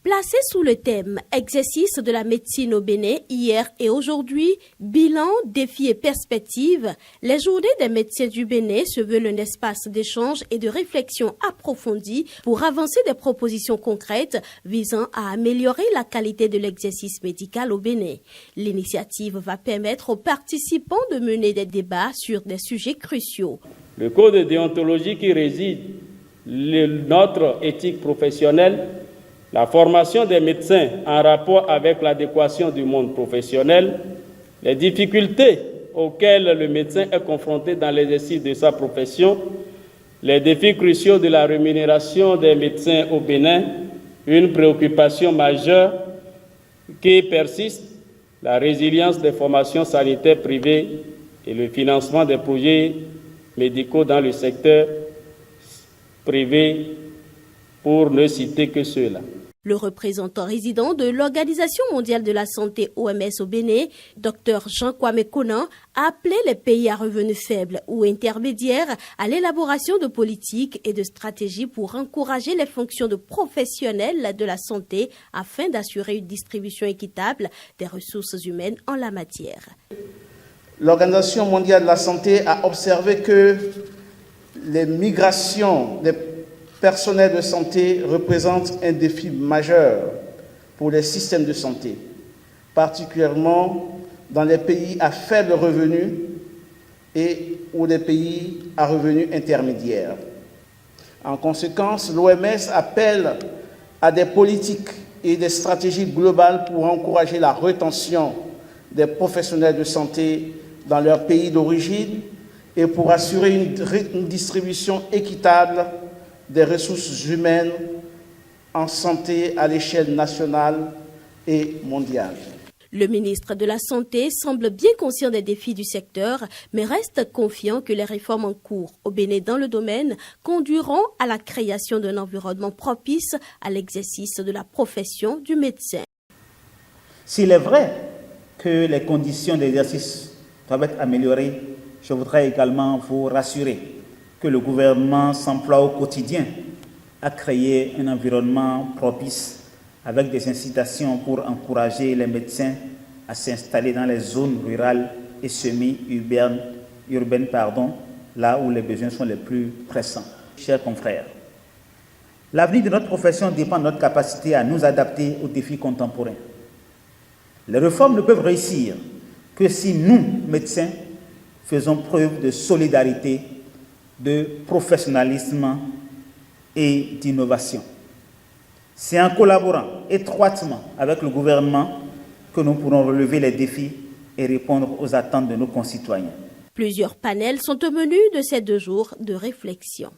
Placé sous le thème « Exercice de la médecine au Bénin, hier et aujourd'hui, bilan, défis et perspectives », les journées des médecins du Bénin se veulent un espace d'échange et de réflexion approfondie pour avancer des propositions concrètes visant à améliorer la qualité de l'exercice médical au Bénin. L'initiative va permettre aux participants de mener des débats sur des sujets cruciaux. Le code de déontologie qui réside notre éthique professionnelle, la formation des médecins en rapport avec l'adéquation du monde professionnel, les difficultés auxquelles le médecin est confronté dans l'exercice de sa profession, les défis cruciaux de la rémunération des médecins au Bénin, une préoccupation majeure qui persiste, la résilience des formations sanitaires privées et le financement des projets médicaux dans le secteur privé, pour ne citer que ceux-là. Le représentant résident de l'Organisation mondiale de la santé OMS au Bénin, Dr Jean Kwame Konan, a appelé les pays à revenus faibles ou intermédiaires à l'élaboration de politiques et de stratégies pour encourager les fonctions de professionnels de la santé afin d'assurer une distribution équitable des ressources humaines en la matière. L'Organisation mondiale de la santé a observé que les migrations des personnel de santé représente un défi majeur pour les systèmes de santé, particulièrement dans les pays à faible revenu ou les pays à revenus intermédiaires. En conséquence, l'OMS appelle à des politiques et des stratégies globales pour encourager la rétention des professionnels de santé dans leur pays d'origine et pour assurer une distribution équitable des ressources humaines en santé à l'échelle nationale et mondiale. Le ministre de la Santé semble bien conscient des défis du secteur, mais reste confiant que les réformes en cours au Bénin dans le domaine conduiront à la création d'un environnement propice à l'exercice de la profession du médecin. S'il est vrai que les conditions d'exercice doivent être améliorées, je voudrais également vous rassurer que le gouvernement s'emploie au quotidien à créer un environnement propice avec des incitations pour encourager les médecins à s'installer dans les zones rurales et semi-urbaines, là où les besoins sont les plus pressants. Chers confrères, l'avenir de notre profession dépend de notre capacité à nous adapter aux défis contemporains. Les réformes ne peuvent réussir que si nous, médecins, faisons preuve de solidarité, de professionnalisme et d'innovation. C'est en collaborant étroitement avec le gouvernement que nous pourrons relever les défis et répondre aux attentes de nos concitoyens. Plusieurs panels sont au menu de ces 2 jours de réflexion.